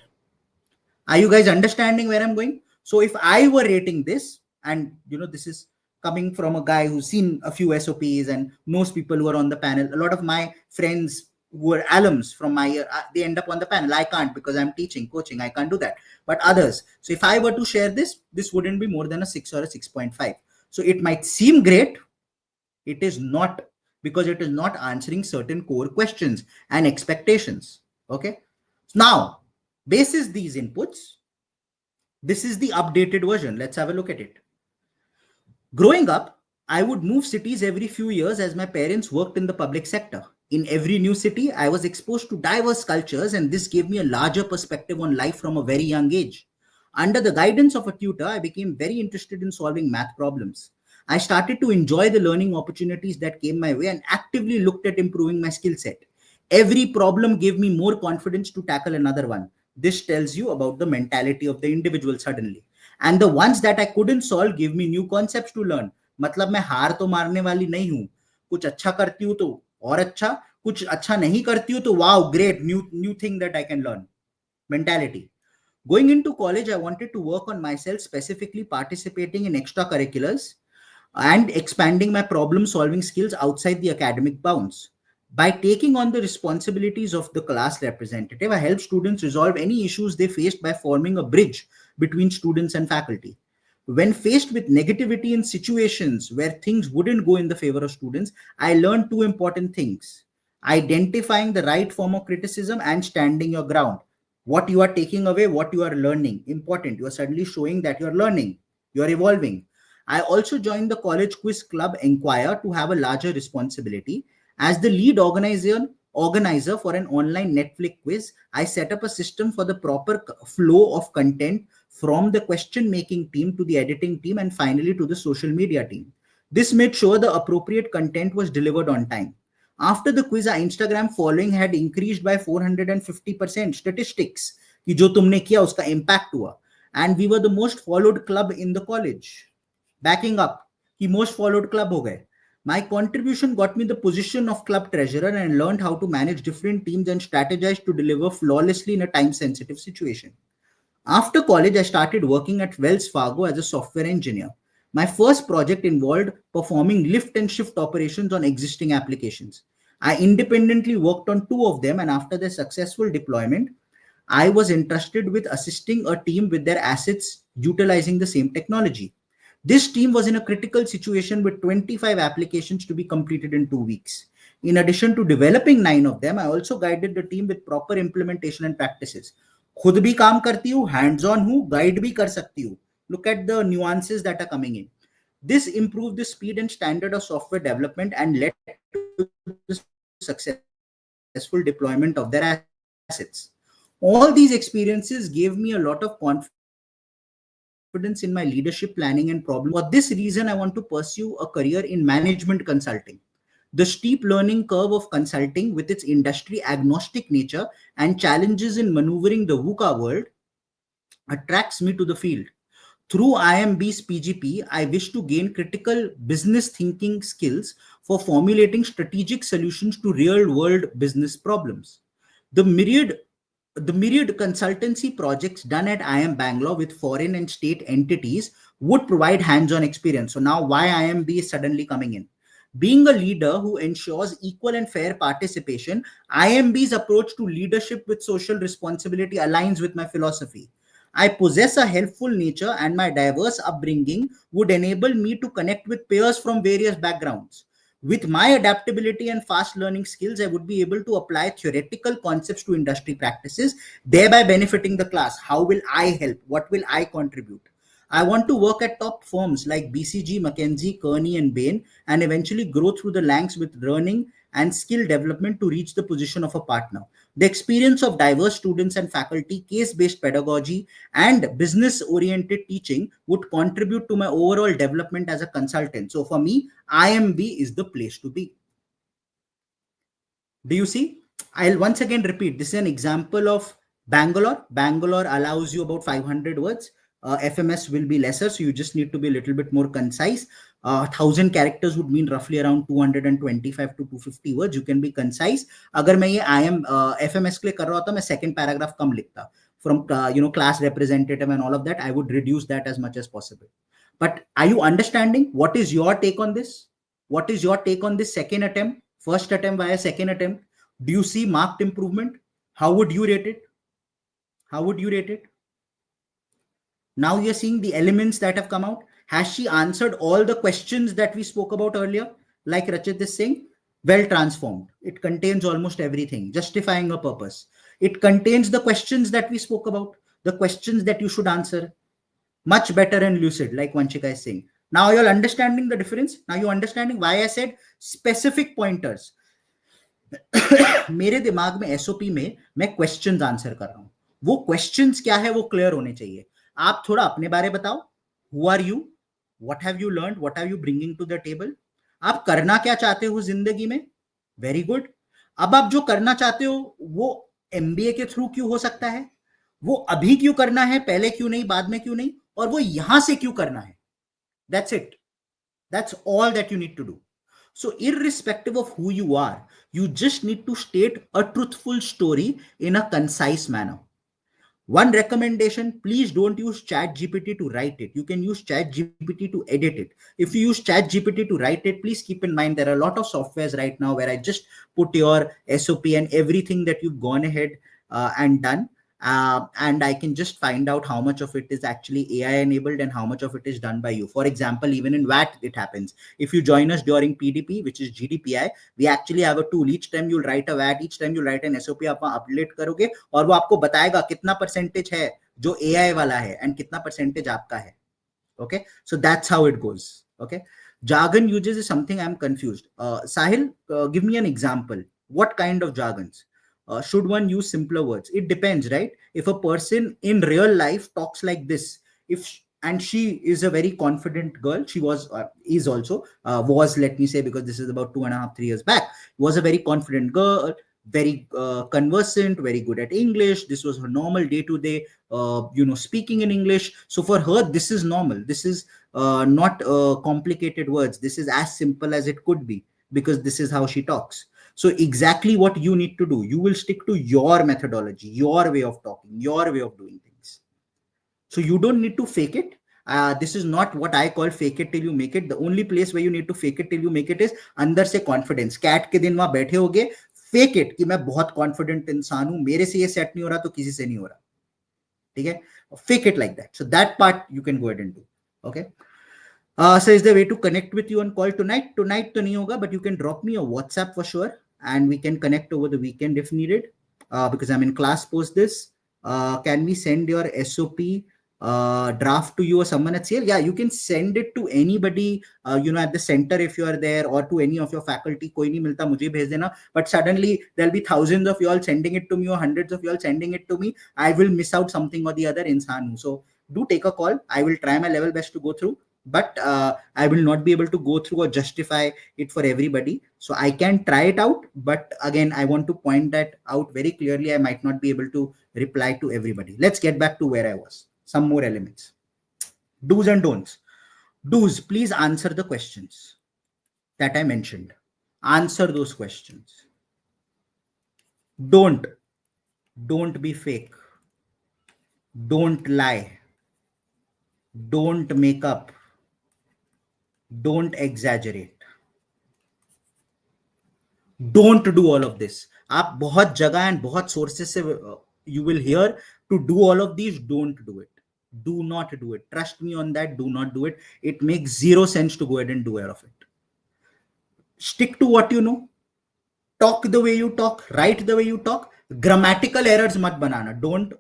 [SPEAKER 1] Are you guys understanding where I'm going? So if I were rating this, and this is coming from a guy who's seen a few SOPs and knows people who are on the panel, a lot of my friends who are alums from my year, they end up on the panel. I can't because I'm teaching, coaching, I can't do that. But others. So if I were to share this wouldn't be more than a 6 or a 6.5. So it might seem great. It is not, because it is not answering certain core questions and expectations. Okay. Now, basis these inputs, this is the updated version. Let's have a look at it. Growing up, I would move cities every few years as my parents worked in the public sector. In every new city, I was exposed to diverse cultures, and this gave me a larger perspective on life from a very young age. Under the guidance of a tutor, I became very interested in solving math problems. I started to enjoy the learning opportunities that came my way and actively looked at improving my skill set. Every problem gave me more confidence to tackle another one. This tells you about the mentality of the individual suddenly. And the ones that I couldn't solve gave me new concepts to learn. मतलब मैं हार तो मारने वाली नहीं हूं. कुछ अच्छा करती हूं तो और अच्छा, कुछ अच्छा नहीं करती हूं तो wow, great, new thing that I can learn. Mentality. Going into college, I wanted to work on myself, specifically participating in extracurriculars and expanding my problem solving skills outside the academic bounds. By taking on the responsibilities of the class representative, I help students resolve any issues they faced by forming a bridge between students and faculty. When faced with negativity in situations where things wouldn't go in the favor of students, I learned 2 important things: identifying the right form of criticism and standing your ground. What you are taking away, what you are learning, important. You are suddenly showing that you are learning, you are evolving. I also joined the college quiz club Enquire to have a larger responsibility. As the lead organizer, organizer for an online Netflix quiz, I set up a system for the proper flow of content from the question making team to the editing team and finally to the social media team. This made sure the appropriate content was delivered on time. After the quiz, our Instagram following had increased by 450%. Statistics कि जो तुमने किया उसका impact हुआ. And we were the most followed club in the college. Backing up, कि most followed club हो गए. My contribution got me the position of club treasurer and learned how to manage different teams and strategize to deliver flawlessly in a time-sensitive situation. After college, I started working at Wells Fargo as a software engineer. My first project involved performing lift and shift operations on existing applications. I independently worked on two of them, and after their successful deployment, I was entrusted with assisting a team with their assets utilizing the same technology. This team was in a critical situation with 25 applications to be completed in 2 weeks. In addition to developing 9 of them, I also guided the team with proper implementation and practices. खुद भी काम करती हूँ, hands on हूँ, guide भी कर सकती हूँ. Look at the nuances that are coming in. This improved the speed and standard of software development and led to the successful deployment of their assets. All these experiences gave me a lot of confidence in my leadership planning and problem. For this reason, I want to pursue a career in management consulting. The steep learning curve of consulting with its industry agnostic nature and challenges in maneuvering the VUCA world attracts me to the field. Through IIM's PGP, I wish to gain critical business thinking skills for formulating strategic solutions to real-world business problems. The myriad consultancy projects done at IIM Bangalore with foreign and state entities would provide hands-on experience. So now why IIMB is suddenly coming in? Being a leader who ensures equal and fair participation, IIMB's approach to leadership with social responsibility aligns with my philosophy. I possess a helpful nature and my diverse upbringing would enable me to connect with peers from various backgrounds. With my adaptability and fast learning skills, I would be able to apply theoretical concepts to industry practices, thereby benefiting the class. How will I help? What will I contribute? I want to work at top firms like BCG, McKinsey, Kearney, and Bain, and eventually grow through the ranks with learning and skill development to reach the position of a partner. The experience of diverse students and faculty, case-based pedagogy, and business-oriented teaching would contribute to my overall development as a consultant. So for me, IIMB is the place to be. Do you see? I'll once again repeat. This is an example of Bangalore. Bangalore allows you about 500 words. FMS will be lesser, so you just need to be a little bit more concise. 1,000 characters would mean roughly around 225 to 250 words. You can be concise. अगर मैं ये IIM FMS के लिए कर रहा होता, मैं second paragraph कम लिखता. From class representative and all of that, I would reduce that as much as possible. But are you understanding? What is your take on this? What is your take on this second attempt? First attempt via second attempt? Do you see marked improvement? How would you rate it? How would you rate it? Now you're seeing the elements that have come out. Has she answered all the questions that we spoke about earlier? Like Rachit is saying, well transformed. It contains almost everything, justifying a purpose. It contains the questions that we spoke about, the questions that you should answer. Much better and lucid, like Vanchika is saying. Now you're understanding the difference. Now you're understanding why I said specific pointers. मेरे दिमाग में SOP में मैं questions answer कर रहा हूं. वो questions क्या है वो क्लियर होने चाहिए. आप थोड़ा अपने बारे बताओ. Who are you? What have you learned? What are you bringing to the table? आप करना क्या चाहते हो जिंदगी में? Very good. अब आप जो करना चाहते हो वो MBA के थ्रू क्यों हो सकता है? वो अभी क्यों करना है? पहले क्यों नहीं? बाद में क्यों नहीं? और वो यहां से क्यों करना है? That's it. That's all that you need to do. So irrespective of who you are, you just need to state a truthful story in a concise manner. One recommendation, please don't use ChatGPT to write it. You can use ChatGPT to edit it. If you use ChatGPT to write it, please keep in mind there are a lot of softwares right now where I just put your SOP and everything that you've gone ahead and done. And I can just find out how much of it is actually AI enabled and how much of it is done by you. For example, even in VAT, it happens. If you join us during PDP, which is GDPI, we actually have a tool. Each time you'll write a VAT, each time you'll write an SOP, आप update करोगे और वो आपको बताएगा कितना percentage है जो AI वाला है and कितना percentage आपका है. Okay, so that's how it goes. Okay, jargon uses is something I'm confused. Sahil, give me an example. What kind of jargons? Should one use simpler words? It depends, right? If a person in real life talks like this, and she is a very confident girl, she was is also was, let me say, because this is about 2.5 3 years back, was a very confident girl, very conversant, very good at English. This was her normal day to day speaking in English. So for her, this is normal. This is not complicated words. This is as simple as it could be, because this is how she talks. So exactly what you need to do, you will stick to your methodology, your way of talking, your way of doing things. So you don't need to fake it. This is not what I call fake it till you make it. The only place where you need to fake it till you make it is अंदर से confidence. Cat के दिन वहां बैठे होगे, fake it कि मैं बहुत कॉन्फिडेंट इंसान हूं, मेरे से ये सेट नहीं हो रहा तो किसी से नहीं हो रहा. ठीक है, fake it like that. So that part you can go ahead and do. Okay. So is there a way to connect with you on call tonight? Tonight to nahi hoga, but you can drop me a WhatsApp for sure, and we can connect over the weekend if needed. Because I'm in class post this. Can we send your SOP draft to you or someone at CL? Yeah, you can send it to anybody, at the center if you are there, or to any of your faculty. Koi nahi milta, mujhe bhej dena. But suddenly there'll be thousands of you all sending it to me, or hundreds of you all sending it to me. I will miss out something or the other. Insaan hu. So do take a call. I will try my level best to go through, but I will not be able to go through or justify it for everybody. So I can try it out, but again, I want to point that out very clearly. I might not be able to reply to everybody. Let's get back to where I was. Some more elements. Do's and don'ts. Do's, please answer the questions that I mentioned. Answer those questions. Don't be fake. Don't lie. Don't make up. Don't exaggerate. Don't do all of this. आप बहुत जगह and बहुत sources से you will hear to do all of these. Don't do it. Do not do it. Trust me on that. Do not do it. It makes zero sense to go ahead and do all of it. Stick to what you know. Talk the way you talk. Write the way you talk. Grammatical errors mat banana. Don't.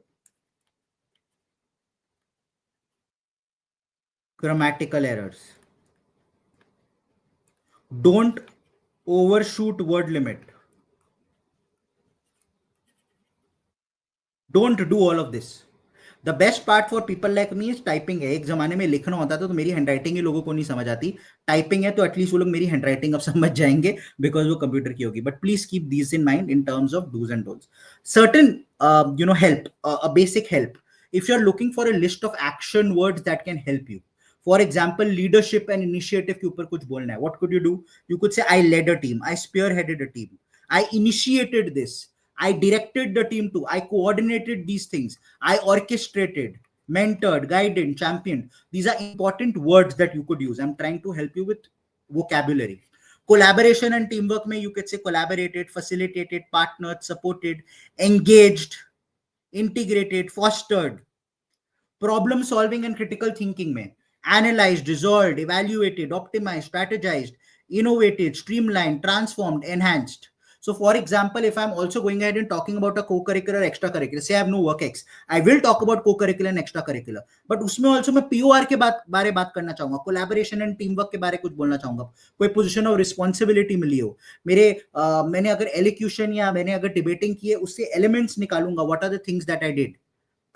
[SPEAKER 1] Grammatical errors. Don't overshoot word limit. Don't do all of this. The best part for people like me is typing है. एक जमाने में लिखना होता था तो मेरी handwriting ही लोगों को नहीं समझ आती. टाइपिंग है तो एटलीस्ट वो लोग मेरी हैंडराइटिंग अब समझ जाएंगे, बिकॉज वो कंप्यूटर की होगी. But please keep these in mind in terms of dos and don'ts. Certain help, a basic help. If you're looking for a list of action words that can help you, for example, leadership and initiative के ऊपर कुछ बोलना है, what could you do? You could say I led a team, I spearheaded a team, I initiated this, I directed the team to, I coordinated these things, I orchestrated, mentored, guided, championed. These are important words that you could use. I'm trying to help you with vocabulary. Collaboration and teamwork mein you could say collaborated, facilitated, partnered, supported, engaged, integrated, fostered. Problem solving and critical thinking mein analyzed, resolved, evaluated, optimized, strategized, innovated, streamlined, transformed, enhanced. So for example, if I'm also going ahead and talking about a co-curricular, extracurricular, say I have no work X, I will talk about co-curricular and extracurricular. But उसमें also मैं POR के बारे बात करना चाहूंगा, collaboration and teamwork के बारे कुछ बोलना चाहूंगा, कोई position of responsibility मिली हो, मैंने अगर elocution या मैंने अगर debating की है, उससे elements निकालूंगा, what are the things that I did,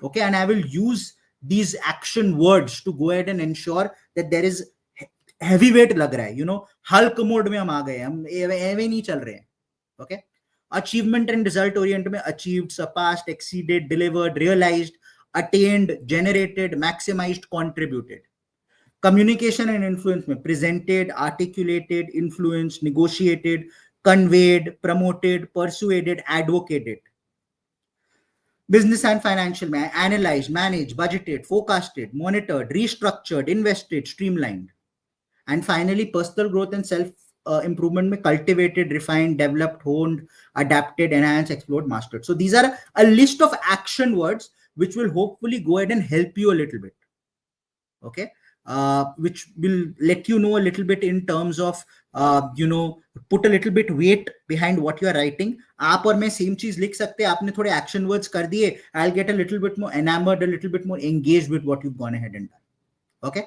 [SPEAKER 1] okay, and I will use these action words to go ahead and ensure that there is heavy weight लग रहा है, Hulk mode में हम आ गए, हम एवे नहीं चल रहे हैं. Okay. Achievement and result oriented में achieved, surpassed, exceeded, delivered, realized, attained, generated, maximized, contributed. Communication and influence में presented, articulated, influenced, negotiated, conveyed, promoted, persuaded, advocated. Business and financial में analyzed, managed, budgeted, forecasted, monitored, restructured, invested, streamlined. And finally, personal growth and self improvement mein cultivated, refined, developed, honed, adapted, enhanced, explored, mastered. So these are a list of action words which will hopefully go ahead and help you a little bit. Okay. Which will let you know a little bit in terms of, put a little bit weight behind what you are writing. आप और मैं same चीज लिख सकते हैं, आपने थोड़े action words कर दिए, I'll get a little bit more enamored, a little bit more engaged with what you've gone ahead and done. Okay.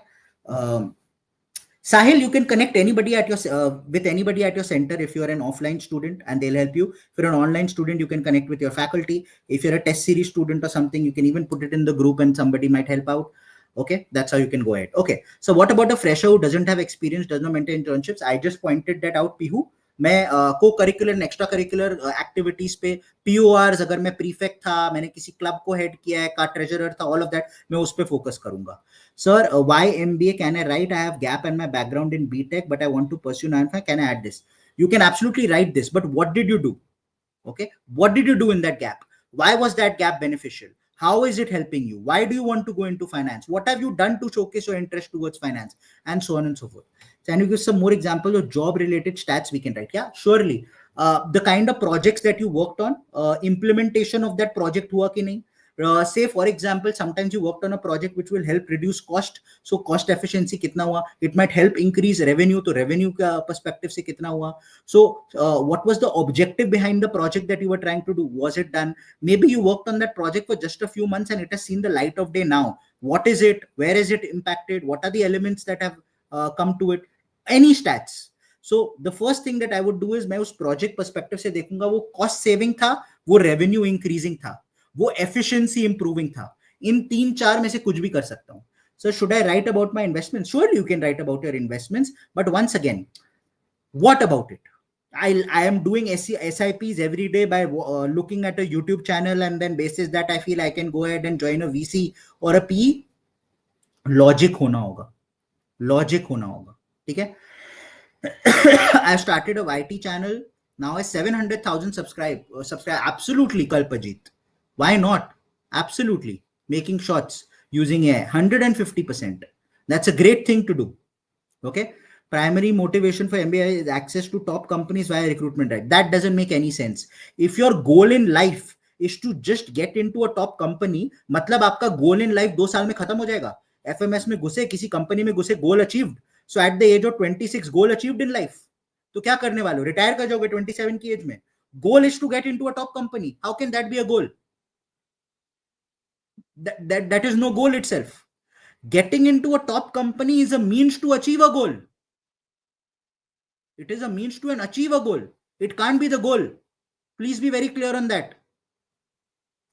[SPEAKER 1] Sahil, you can connect anybody at your with anybody at your center if you're an offline student, and they'll help you. If you're an online student, you can connect with your faculty. If you're a test series student or something, you can even put it in the group and somebody might help out. Okay, that's how you can go ahead. Okay, so what about a fresher who doesn't have experience, does not maintain internships? I just pointed that out, Pihu. मैं को curricular extra curricular activities पे पीओआरस, अगर मैं prefect था, मैंने किसी club को head किया है, का ट्रेजरर था, ऑल ऑफ दैट मैं उस पे फोकस करूंगा. Sir, why MBA can I write? I have gap in my background in BTech, but I want to pursue 9-5. Can I add this? You can absolutely write this, but what did you do? Okay, what did you do in that gap? Why was that gap beneficial? How is it helping you? Why do you want to go into finance? What have you done to showcase your interest towards finance? And so on and so forth. Can you give some more examples of job related stats we can write? Yeah, surely. The kind of projects that you worked on, implementation of that project work in. Say for example, sometimes you worked on a project which will help reduce cost, so cost efficiency kitna hua, it might help increase revenue, to revenue ka perspective se kitna hua. So what was the objective behind the project that you were trying to do? Was it done? Maybe you worked on that project for just a few months and it has seen the light of day now. What is it? Where is it impacted? What are the elements that have come to it? Any stats. So the first thing that I would do is मैं उस project perspective से देखूंगा वो cost saving था, वो revenue increasing था, वो efficiency improving था. इन 3-4 में से कुछ भी कर सकता हूं. So should I write about my investments? Surely you can write about your investments, but once again, what about it? I am doing SIPs every day by looking at a YouTube channel, and then basis that I feel I can go ahead and join a VC or a PE. Logic होना होगा, logic होना होगा. ठीक है. I started a YT channel, now has 700,000 subscribe. Absolutely, Kalpajit. Why not? Absolutely. Making shots using AI, 150%. That's a great thing to do. Okay. Primary motivation for MBA is access to top companies via recruitment, right? That doesn't make any sense. If your goal in life is to just get into a top company, मतलब आपका goal in life 2 साल में खत्म हो जाएगा. FMS में घुसे, किसी कंपनी में घुसे, goal achieved. So at the age of 26, goal achieved in life. तो क्या करने वाले हो? Retire कर जाओगे 27 की एज में. Goal is to get into a top company. How can that be a goal? That is no goal itself. Getting into a top company is a means to achieve a goal. It is a means to achieve a goal. It can't be the goal. Please be very clear on that.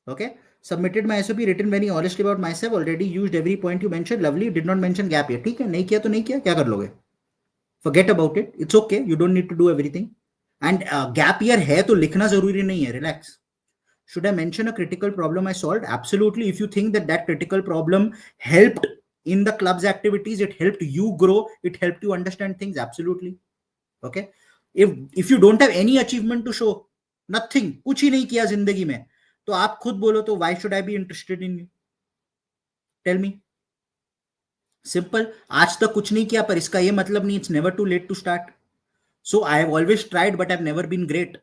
[SPEAKER 1] Okay. Submitted my SOP, written very honestly about myself, already used every point you mentioned. Lovely. Did not mention gap here. ठीक है, नहीं किया तो नहीं किया, क्या कर लोगे? Forget about it. It's okay. You don't need to do everything. And gap year है तो लिखना जरूरी नहीं है. Relax. Should I mention a critical problem I solved? Absolutely. If you think that that critical problem helped in the club's activities, it helped you grow, it helped you understand things, absolutely. Okay. If you don't have any achievement to show, nothing, कुछ ही नहीं किया जिंदगी में, तो आप खुद बोलो तो why should I be interested in you? Tell me. Simple. आज तक कुछ नहीं किया पर इसका ये मतलब नहीं, it's never too late to start. So I have always tried, but I've never been great.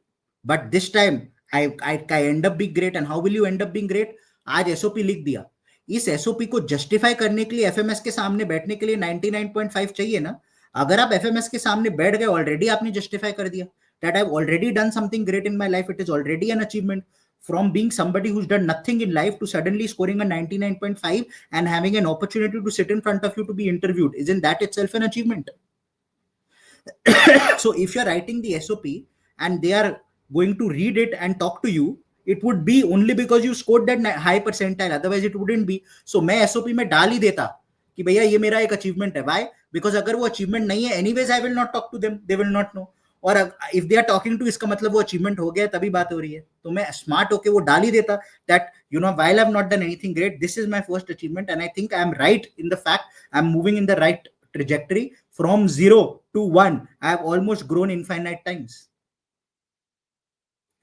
[SPEAKER 1] But this time I end up being great. And how will you end up being great? आज SOP लिख दिया. इस SOP को justify करने के लिए FMS के सामने बैठने के लिए 99.5 चाहिए ना. अगर आप FMS के सामने बैठ गए, ऑलरेडी आपने जस्टिफाई कर दिया that I've already done something great in my life. It is already an achievement. From being somebody who's done nothing in life to suddenly scoring a 99.5 and having an opportunity to sit in front of you to be interviewed, isn't that itself an achievement? So if you're writing the SOP and they are going to read it and talk to you, it would be only because you scored that high percentile, otherwise it wouldn't be. So मैं SOP में डाल ही देता कि भैया ये मेरा एक achievement है. Why? Because अगर वो achievement नहीं है, anyways I will not talk to them, they will not know. और if they are talking to, इसका मतलब वो achievement हो गया, तभी बात हो रही है. तो मैं smart होके वो डाल ही देता that, you know, while I've not done anything great, this is my first achievement and I think I'm right in the fact I'm moving in the right trajectory. From 0 to 1, I have almost grown infinite times.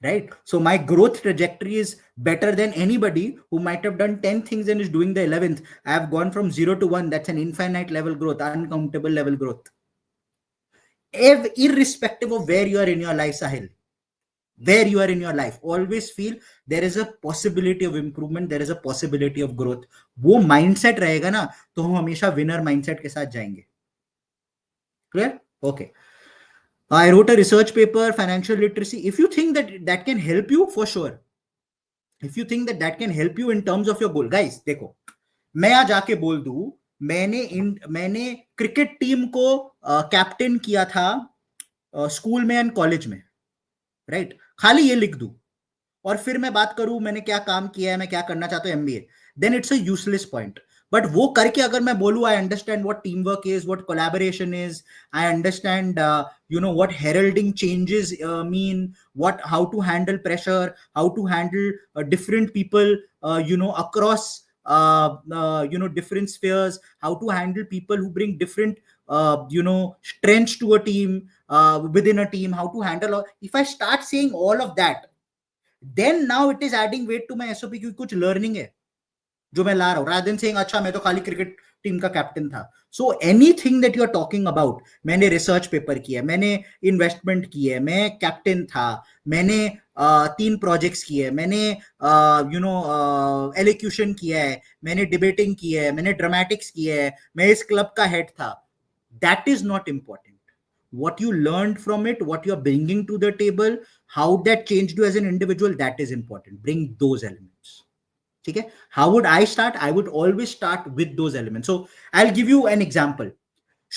[SPEAKER 1] Right? So my growth trajectory is better than anybody who might have done 10 things and is doing the 11th. I have gone from 0 to 1. That's an infinite level growth, uncountable level growth. Irrespective of where you are in your life, Sahil, where you are in your life, always feel there is a possibility of improvement, there is a possibility of growth. वो mindset रहेगा ना, तो हम हमेशा winner mindset के साथ जाएंगे. Clear? Okay. I wrote a research paper, financial literacy. If you think that that can help you, for sure. If you think that that can help you in terms of your goal, guys, देखो, मैं आज आके बोल दूं, मैंने cricket team को captain किया था स्कूल में एंड कॉलेज में, राइट? खाली ये लिख दूं और फिर मैं बात करूं मैंने क्या काम किया है, मैं क्या करना चाहता हूं MBA, then it's a useless point. But वो करके अगर मैं बोलूं I understand what team work is, what collaboration is, I understand what heralding changes mean, what how to handle pressure, how to handle different people across different spheres, how to handle people who bring different strengths to a team, within a team, how to handle all. If I start saying all of that, then now it is adding weight to my SOP क्योंकि कुछ learning है जो मैं ला रहा हूँ, rather than saying अच्छा मैं तो खाली क्रिकेट टीम का कैप्टन था. So anything that you are talking about, मैंने रिसर्च पेपर किया, मैंने इन्वेस्टमेंट की है, मैं कैप्टन था, मैंने 3 प्रोजेक्ट्स किए, मैंने एलोक्यूशन किया है, मैंने डिबेटिंग की है, मैंने ड्रामेटिक्स किया है, मैं इस क्लब का हेड था. That is not important. What you learned from it, what you're bringing to the table, how that changed you as an individual, that is important. Bring those elements. Okay? How would I start? I would always start with those elements. So I'll give you an example.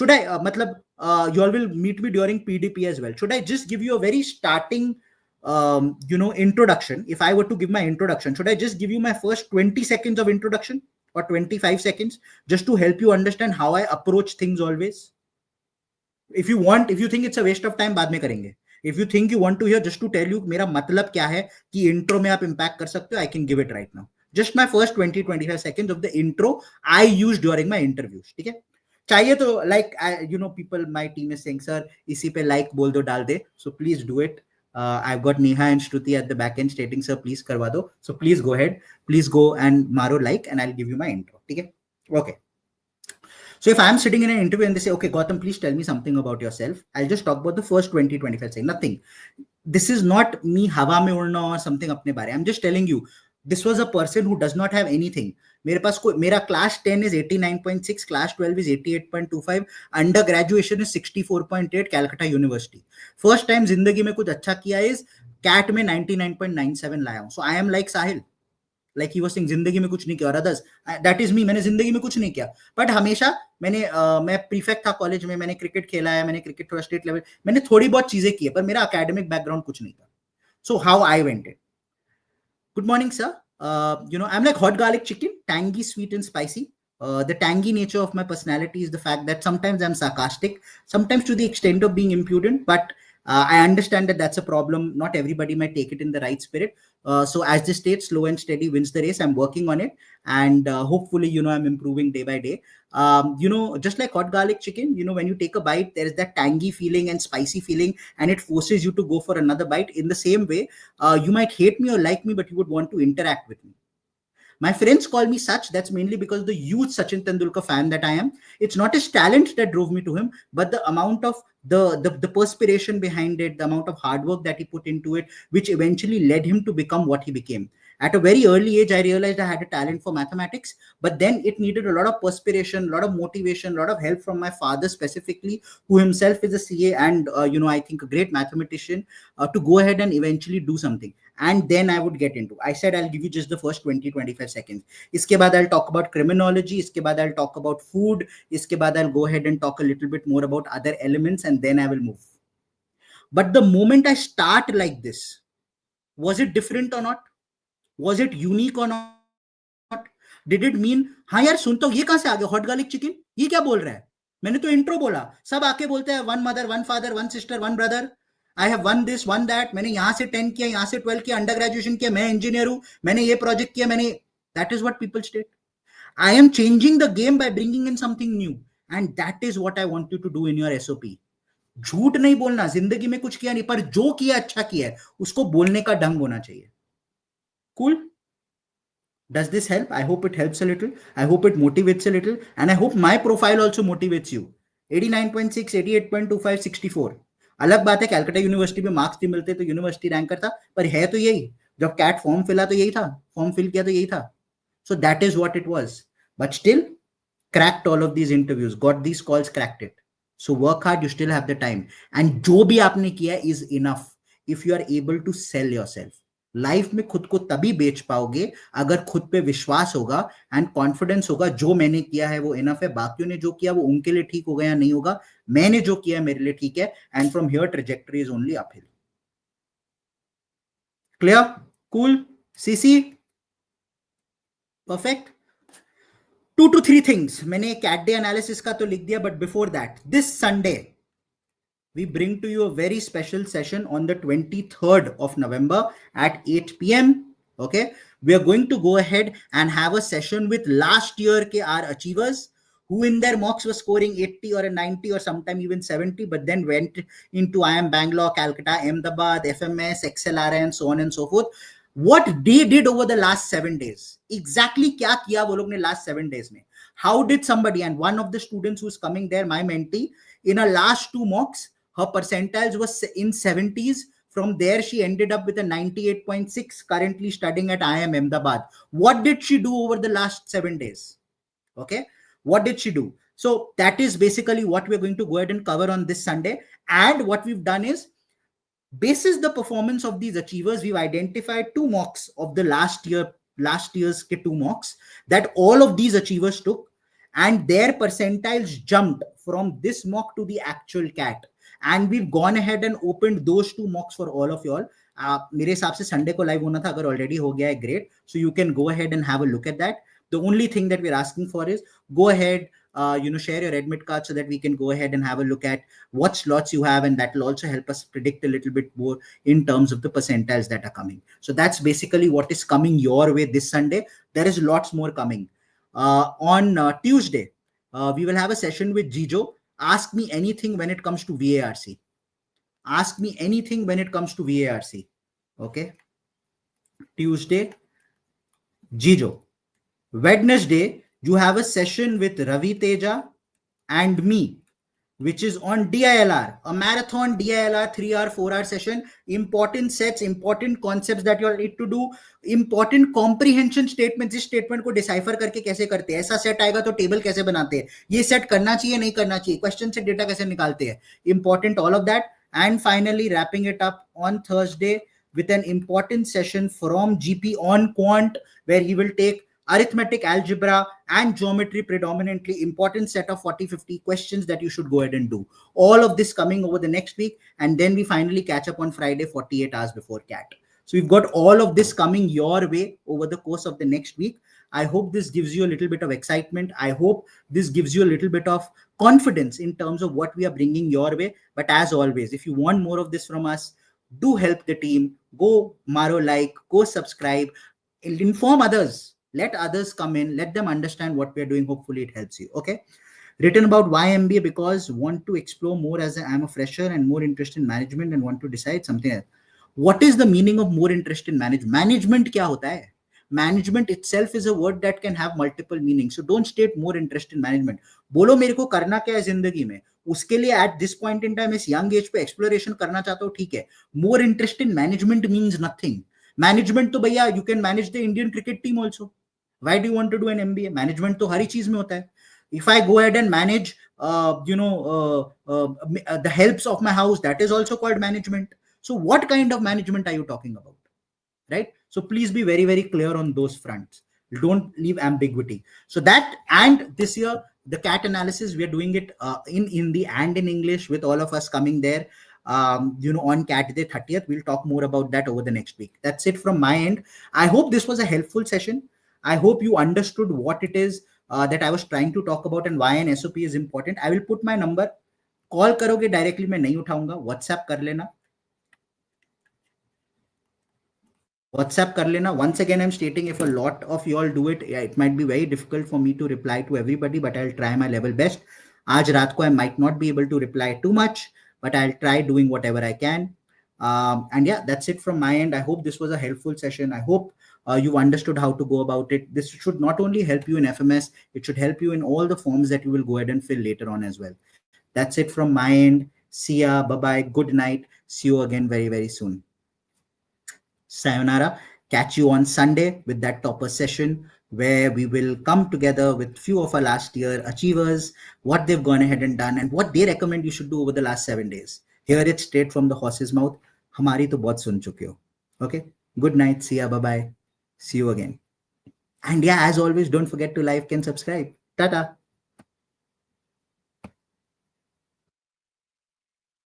[SPEAKER 1] Should I, you all will meet me during PDP as well. Should I just give you a very starting, introduction? If I were to give my introduction, should I just give you my first 20 seconds of introduction or 25 seconds just to help you understand how I approach things always? If you want, if you think it's a waste of time, बाद में करेंगे. If you think you want to hear just to tell you मेरा मतलब क्या है कि intro में आप impact कर सकते हो, I can give it right now. Just my first 20-25 seconds of the intro I use during my interviews. ठीक है? चाहिए तो like people, my team is saying sir इसी पे like बोल दो, डाल दे. So please do it. I've got Neha and Shruti at the back end stating sir please करवा दो. So please go ahead, please go and मारो like and I'll give you my intro. ठीक है? Okay. So if I'm sitting in an interview and they say, okay, Gautam, please tell me something about yourself, I'll just talk about the first 20-25 seconds. Nothing. This is not me hawa mein udna or something apne bare. I'm just telling you, this was a person who does not have anything. मेरा class 10 is 89.6, class 12 is 88.25, under graduation is 64.8, Calcutta University. First time जिंदगी में कुछ अच्छा किया is CAT में 99.97 लाया हूँ. So I am like Sahil. Like he was saying जिंदगी में कुछ नहीं किया, और अदर्स दैट इज मी, मैंने जिंदगी में कुछ नहीं किया, बट हमेशा मैं प्रीफेक्ट था कॉलेज में, मैंने क्रिकेट खेला है, मैंने क्रिकेट थोड़ा स्टेट लेवल, मैंने थोड़ी बहुत चीजें की है, पर मेरा एकेडमिक बैकग्राउंड कुछ नहीं था. So how I went it. Good morning sir, I am like hot garlic chicken, tangy, sweet and spicy. The tangy nature of my personality is the fact that sometimes I'm sarcastic, sometimes to the extent of being impudent, but I understand that that's a problem. Not everybody might take it in the right spirit. So as the state, slow and steady wins the race. I'm working on it, and hopefully, I'm improving day by day. Just like hot garlic chicken, when you take a bite, there is that tangy feeling and spicy feeling, and it forces you to go for another bite. In the same way, you might hate me or like me, but you would want to interact with me. My friends call me such. That's mainly because the huge Sachin Tendulkar fan that I am. It's not his talent that drove me to him, but the amount of the perspiration behind it, the amount of hard work that he put into it, which eventually led him to become what he became. At a very early age, I realized I had a talent for mathematics, but then it needed a lot of perspiration, a lot of motivation, a lot of help from my father specifically, who himself is a CA and, I think a great mathematician, to go ahead and eventually do something. And then I would get into, I said, I'll give you just the first 20-25 seconds. Iske baad I'll talk about criminology. Iske baad I'll talk about food. Iske baad I'll go ahead and talk a little bit more about other elements, and then I will move. But the moment I start like this, was it different or not? Was it unique or not? Did it mean, हाँ यार सुनता हूँ, ये कहाँ से आ गया hot garlic chicken, ये क्या बोल रहा है, मैंने तो इंट्रो बोला, सब आके बोलते हैं one mother, one father, one sister, one brother, I have one this one that, मैंने यहाँ से 10 किया, यहाँ से 12 किया, अंडर ग्रेजुएशन किया, मैं इंजीनियर हूँ, मैंने ये प्रोजेक्ट किया, मैंने, that is what people state. I am changing the game by bringing in something new, and that is what I want you to do in your SOP. झूठ नहीं बोलना, जिंदगी में कुछ किया नहीं, पर जो किया अच्छा किया है, उसको बोलने का ढंग होना चाहिए. Cool? Does this help? I hope it helps a little. I hope it motivates a little. And I hope my profile also motivates you. 89.6, 88.25, 64. अलग बात है, कैलकाटा यूनिवर्सिटी में मार्क्स नहीं मिलते तो यूनिवर्सिटी रैंकर था, पर है तो यही. जब कैट फॉर्म फिला तो यही था, फॉर्म फिल किया तो यही था. So that is what it was. But still, cracked all of these interviews, got these calls, cracked it. So work hard, you still have the time. And जो भी आपने किया is enough if you are able to sell yourself. Life में खुद को तभी बेच पाओगे अगर खुद पे विश्वास होगा एंड कॉन्फिडेंस होगा, जो मैंने किया है वो इनफ है, बाकियों ने जो किया वो उनके लिए ठीक होगा या नहीं होगा, मैंने जो किया मेरे लिए ठीक है, and from here trajectory is only uphill. Clear? Cool? CC? Perfect. 2 to 3 things मैंने कैट डे एनालिसिस का तो लिख दिया, but before that, this Sunday we bring to you a very special session on the 23rd of November at 8 p.m. Okay, we are going to go ahead and have a session with last year ke our achievers who in their mocks were scoring 80 or a 90 or sometime even 70, but then went into IIM Bangalore, Calcutta, Ahmedabad, FMS, XLR, and so on and so forth. What they did over the last 7 days, exactly kya kiya wo log ne last 7 days mein, how did somebody, and one of the students who's coming there, my mentee, in a last 2 mocks, her percentiles was in 70s. From there, she ended up with a 98.6, currently studying at IIM Ahmedabad. What did she do over the last 7 days? Okay, what did she do? So that is basically what we're going to go ahead and cover on this Sunday. And what we've done is, basis the performance of these achievers, we've identified 2 mocks of the last year's 2 mocks that all of these achievers took, and their percentiles jumped from this mock to the actual CAT. And we've gone ahead and opened those 2 mocks for all of y'all. मेरे हिसाब से Sunday को live होना था, अगर already हो गया है great, so you can go ahead and have a look at that. The only thing that we're asking for is go ahead, share your admit card so that we can go ahead and have a look at what slots you have, and that will also help us predict a little bit more in terms of the percentiles that are coming. So that's basically what is coming your way this Sunday. There is lots more coming. On Tuesday, we will have a session with Jijo. Ask me anything when it comes to VARC. Ask me anything when it comes to VARC. Okay. Tuesday, Jijo. Wednesday, you have a session with Ravi Teja and me, which is on DILR, a marathon DILR 3-hour, 4-hour session. Important sets, important concepts that you all need to do, important comprehension statements. इस statement को decipher करके कैसे करते हैं, ऐसा set आएगा तो table कैसे बनाते हैं, ये set करना चाहिए नहीं करना चाहिए, question से data कैसे निकालते हैं, important all of that. And finally, wrapping it up on Thursday with an important session from GP on Quant, where he will take arithmetic, algebra, and geometry predominantly, important set of 40-50 questions that you should go ahead and do. All of this coming over the next week, and then we finally catch up on Friday, 48 hours before CAT. So we've got all of this coming your way over the course of the next week. I hope this gives you a little bit of excitement. I hope this gives you a little bit of confidence in terms of what we are bringing your way. But as always, if you want more of this from us, do help the team. Go maro like, go subscribe, inform others. Let others come in, let them understand what we are doing. Hopefully it helps you. Okay. Written about why MBA, because want to explore more as I'm a fresher and more interested in management and want to decide something else. What is the meaning of more interest in management? Management kya hota hai? Management itself is a word that can have multiple meanings. So don't state more interest in management. बोलो मेरे को करना क्या है जिंदगी में, उसके लिए at this point in time इस young age पे exploration करना चाहता हूँ, ठीक है. More interest in management means nothing. Management तो भैया, you can manage the Indian cricket team also. Why do you want to do an MBA? Management तो हर ही चीज में होता है. If I go ahead and manage, the helps of my house, that is also called management. So what kind of management are you talking about? Right? So please be very, very clear on those fronts. Don't leave ambiguity. So that, and this year, the CAT analysis, we are doing it in Hindi and in English with all of us coming there. On CAT Day 30th. We'll talk more about that over the next week. That's it from my end. I hope this was a helpful session. I hope you understood what it is that I was trying to talk about and why an SOP is important. I will put my number. Call करोगे directly, मैं नहीं उठाऊंगा. WhatsApp कर लेना. WhatsApp कर लेना. Once again, I'm stating, if a lot of you all do it, it might be very difficult for me to reply to everybody, but I'll try my level best. आज रात को I might not be able to reply too much, but I'll try doing whatever I can. And yeah, that's it from my end. I hope this was a helpful session. I hope you've understood how to go about it. This should not only help you in FMS, it should help you in all the forms that you will go ahead and fill later on as well. That's it from my end. See ya. Bye-bye. Good night. See you again very, very soon. Sayonara. Catch you on Sunday with that topper session, where we will come together with few of our last year achievers, what they've gone ahead and done, and what they recommend you should do over the last 7 days. Hear it straight from the horse's mouth. Hamari to bahut sun chuke ho. Okay. Good night. See ya. Bye bye. See you again. And yeah, as always, don't forget to like and subscribe. Tata.